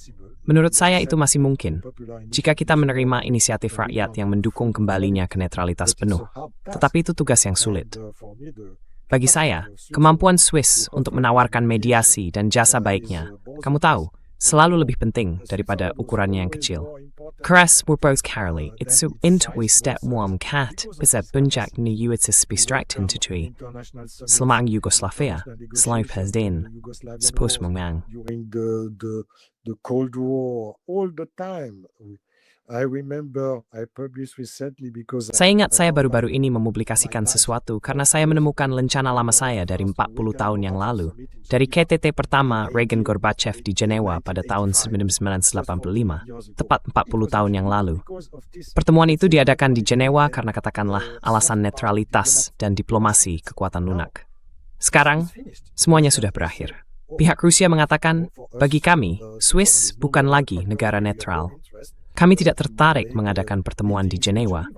menurut saya itu masih mungkin, jika kita menerima inisiatif rakyat yang mendukung kembalinya ke netralitas penuh. Tetapi itu tugas yang sulit. Bagi saya, kemampuan Swiss untuk menawarkan mediasi dan jasa baiknya, kamu tahu, selalu lebih penting daripada ukurannya yang kecil. Keras berbos Carly, itu intui step one cat bisa puncak ni USS Bistrakt Institute. Selama Yugoslavia, selain Presiden, sepus memang. During the Cold War, all the time. I remember I published recently because Saya ingat saya baru-baru ini mempublikasikan sesuatu karena saya menemukan lencana lama saya dari 40 tahun yang lalu. Dari KTT pertama Reagan-Gorbachev di Jenewa pada tahun 1985, tepat 40 tahun yang lalu. Pertemuan itu diadakan di Jenewa karena katakanlah alasan netralitas dan diplomasi kekuatan lunak. Sekarang, semuanya sudah berakhir. Pihak Rusia mengatakan, bagi kami, Swiss bukan lagi negara netral. Kami tidak tertarik mengadakan pertemuan di Jenewa.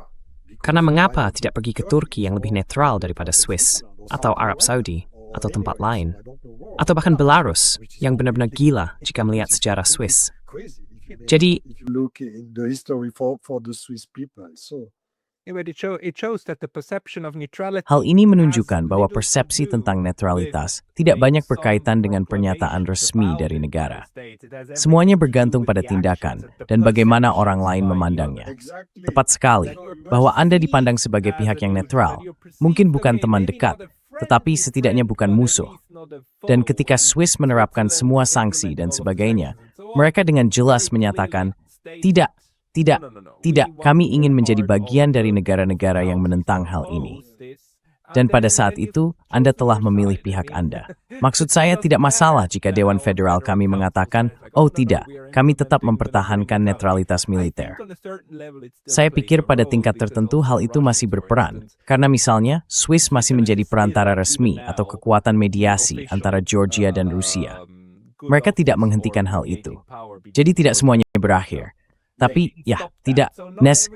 Karena mengapa tidak pergi ke Turki yang lebih netral daripada Swiss, atau Arab Saudi, atau tempat lain, atau bahkan Belarus yang benar-benar gila jika melihat sejarah Swiss. Jadi, look in the history for the Swiss people. So Hal ini menunjukkan bahwa persepsi tentang netralitas tidak banyak berkaitan dengan pernyataan resmi dari negara. Semuanya bergantung pada tindakan dan bagaimana orang lain memandangnya. Tepat sekali, bahwa Anda dipandang sebagai pihak yang netral, mungkin bukan teman dekat, tetapi setidaknya bukan musuh. Dan ketika Swiss menerapkan semua sanksi dan sebagainya, mereka dengan jelas menyatakan, tidak, kami ingin menjadi bagian dari negara-negara yang menentang hal ini. Dan pada saat itu, Anda telah memilih pihak Anda. Maksud saya tidak masalah jika Dewan Federal kami mengatakan, oh tidak, kami tetap mempertahankan netralitas militer. Saya pikir pada tingkat tertentu hal itu masih berperan, karena misalnya, Swiss masih menjadi perantara resmi atau kekuatan mediasi antara Georgia dan Rusia. Mereka tidak menghentikan hal itu. Jadi tidak semuanya berakhir. Tapi, ya, tidak. Nes,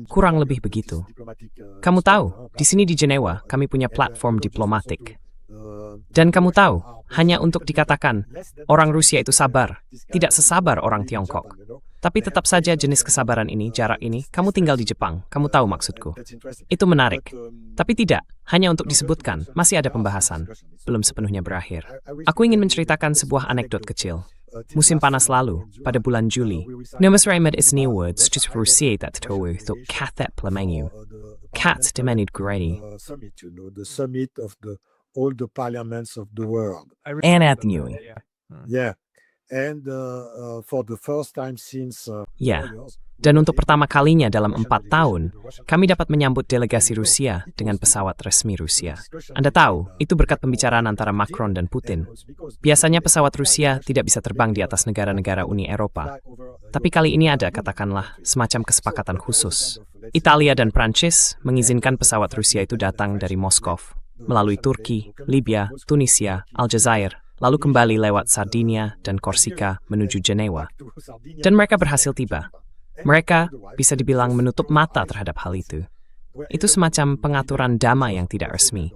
kurang lebih begitu. Kamu tahu, di sini di Jenewa, kami punya platform diplomatik. Dan kamu tahu, hanya untuk dikatakan, orang Rusia itu sabar, tidak sesabar orang Tiongkok. Tapi tetap saja jenis kesabaran ini, jarak ini, kamu tinggal di Jepang, kamu tahu maksudku. Itu menarik. Tapi tidak, hanya untuk disebutkan, masih ada pembahasan. Belum sepenuhnya berakhir. Aku ingin menceritakan sebuah anekdot kecil. Musim panas lalu, pada bulan Juli, Nomas Raymond Isni Words just Rusia that towu untuk Kathet Plamengu. Kat demenid Grady. The summit of all the parliaments of the world. Anat Nui. Yeah. And for the first time since Ya, 4 years, dan untuk pertama kalinya dalam 4 tahun, kami dapat menyambut delegasi Rusia dengan pesawat resmi Rusia. Anda tahu, itu berkat pembicaraan antara Macron dan Putin. Biasanya pesawat Rusia tidak bisa terbang di atas negara-negara Uni Eropa. Tapi kali ini ada, katakanlah, semacam kesepakatan khusus. Italia dan Prancis mengizinkan pesawat Rusia itu datang dari Moskow, melalui Turki, Libya, Tunisia, Aljazair, lalu kembali lewat Sardinia dan Korsika menuju Jenewa. Dan mereka berhasil tiba. Mereka bisa dibilang menutup mata terhadap hal itu. Itu semacam pengaturan damai yang tidak resmi.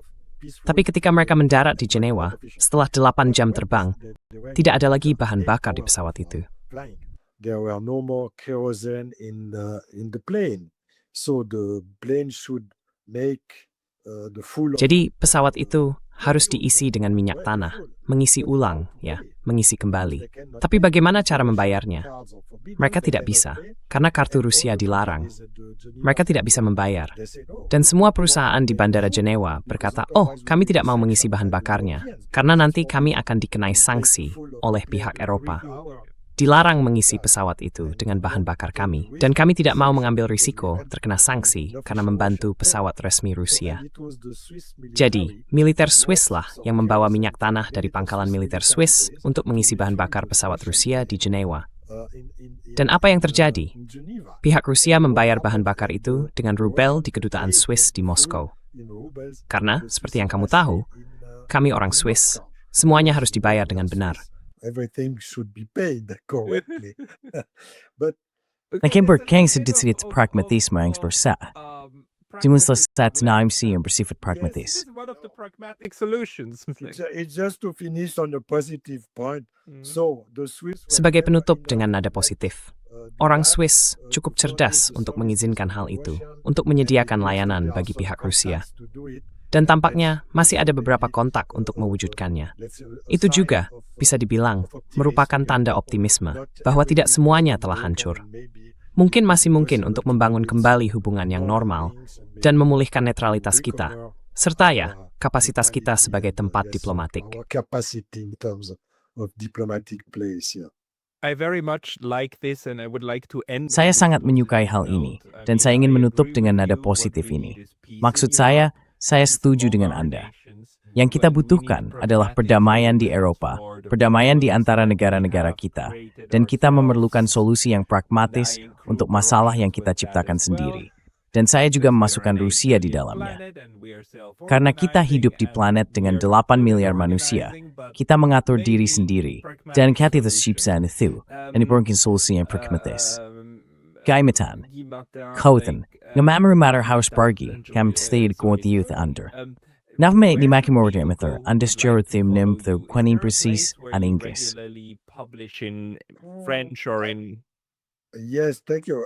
Tapi ketika mereka mendarat di Jenewa, setelah 8 jam terbang, tidak ada lagi bahan bakar di pesawat itu. There were no more kerosene in the plane, so the plane should make the full. Jadi pesawat itu harus diisi dengan minyak tanah, mengisi ulang, ya, mengisi kembali. Tapi bagaimana cara membayarnya? Mereka tidak bisa, karena kartu Rusia dilarang. Mereka tidak bisa membayar. Dan semua perusahaan di Bandara Jenewa berkata, oh, kami tidak mau mengisi bahan bakarnya, karena nanti kami akan dikenai sanksi oleh pihak Eropa. Dilarang mengisi pesawat itu dengan bahan bakar kami, dan kami tidak mau mengambil risiko terkena sanksi karena membantu pesawat resmi Rusia. Jadi, militer Swiss lah yang membawa minyak tanah dari pangkalan militer Swiss untuk mengisi bahan bakar pesawat Rusia di Jenewa. Dan apa yang terjadi? Pihak Rusia membayar bahan bakar itu dengan rubel di kedutaan Swiss di Moskow. Karena, seperti yang kamu tahu, kami orang Swiss, semuanya harus dibayar dengan benar. Everything should be paid correctly. But Lakin berkeng sedikit pragmatisme yang bersah. Jumlah stats naimsi yang bersifat pragmatis. This is one of the pragmatic solutions. it's just to finish on a positive point. So the Swiss Sebagai penutup dengan nada positif, orang Swiss cukup cerdas untuk mengizinkan hal itu, untuk menyediakan layanan bagi pihak Rusia. Dan tampaknya masih ada beberapa kontak untuk mewujudkannya. Itu juga bisa dibilang merupakan tanda optimisme bahwa tidak semuanya telah hancur. Mungkin masih mungkin untuk membangun kembali hubungan yang normal dan memulihkan netralitas kita, serta ya, kapasitas kita sebagai tempat diplomatik. Our capacity in terms of diplomatic place. Yeah. I very much like this and I would like to end. Saya sangat menyukai hal ini, dan saya ingin menutup dengan nada positif ini. Maksud saya setuju dengan Anda. Yang kita butuhkan adalah perdamaian di Eropa, perdamaian di antara negara-negara kita, dan kita memerlukan solusi yang pragmatis untuk masalah yang kita ciptakan sendiri. Dan saya juga memasukkan Rusia di dalamnya. Karena kita hidup di planet dengan 8 miliar manusia, kita mengatur diri sendiri, dan kita ciptakan itu, ini mungkin solusi yang pragmatis. Gaimetan, Koten, Ngamamarumatter House Bargi, Kam Stayed Goth Youth Under. Navme ni Makimordia Mither, Undisjur Thim Nim the Quenin Precis and Inggris. Publish in French or in. Yes, thank you.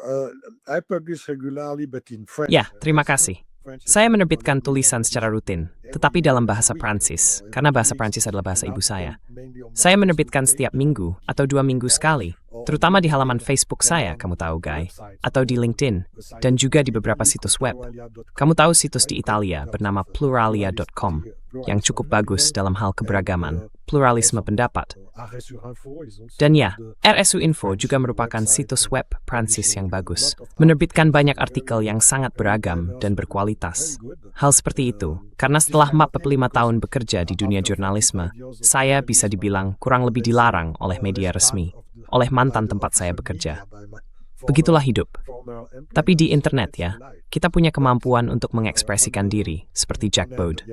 I publish regularly, but in French. Ya, terima kasih. Saya menerbitkan tulisan secara rutin, tetapi dalam bahasa Prancis, karena bahasa Prancis adalah bahasa ibu saya. Saya menerbitkan setiap minggu atau 2 minggu sekali, terutama di halaman Facebook saya, kamu tahu, Guy, atau di LinkedIn, dan juga di beberapa situs web. Kamu tahu situs di Italia bernama pluralia.com, yang cukup bagus dalam hal keberagaman, pluralisme pendapat. Dan ya, RSU Info juga merupakan situs web Prancis yang bagus, menerbitkan banyak artikel yang sangat beragam dan berkualitas. Hal seperti itu, karena setelah 45 tahun bekerja di dunia jurnalisme, saya bisa dibilang kurang lebih dilarang oleh media resmi, oleh mantan tempat saya bekerja. Begitulah hidup. Tapi di internet ya, kita punya kemampuan untuk mengekspresikan diri, seperti Jack Bode.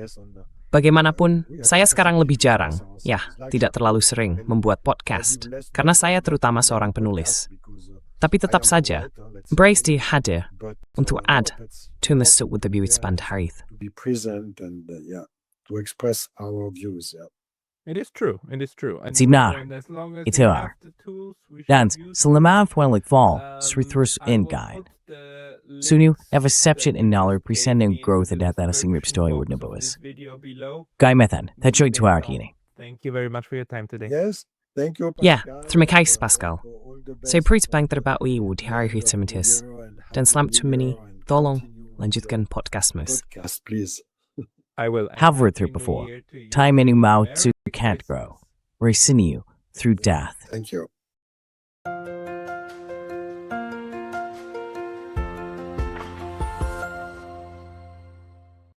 Bagaimanapun, saya sekarang lebih jarang, ya, tidak terlalu sering membuat podcast, karena saya terutama seorang penulis. Tapi tetap saja, embrace die hadir untuk ad tumasuk with the bewitsband harith. To be present and to express our views. Yeah. It is true. It is true. And Sinar, as long as itu we have the tools, we should Dan use selama fuelik fall, them. srithurus I in will guide. put the Sunu, links have a section in dollar that presenting in growth the at that singing story would description know box us. of this video below. Guy Methan, that joy to our healing. Thank you very much for your time today. Yes, thank you. Ya, Pascal. terima kasih Pascal. All the best. Saya beri bank terbaik di hari hitimitis. Dan selamat tumini, tolong lanjutkan podcastmus. Podcast, please. I will. Have and worked through Happy New before. Year to you. Time any mouth Merry to can't Christmas. grow. Resinu, through death. Thank you.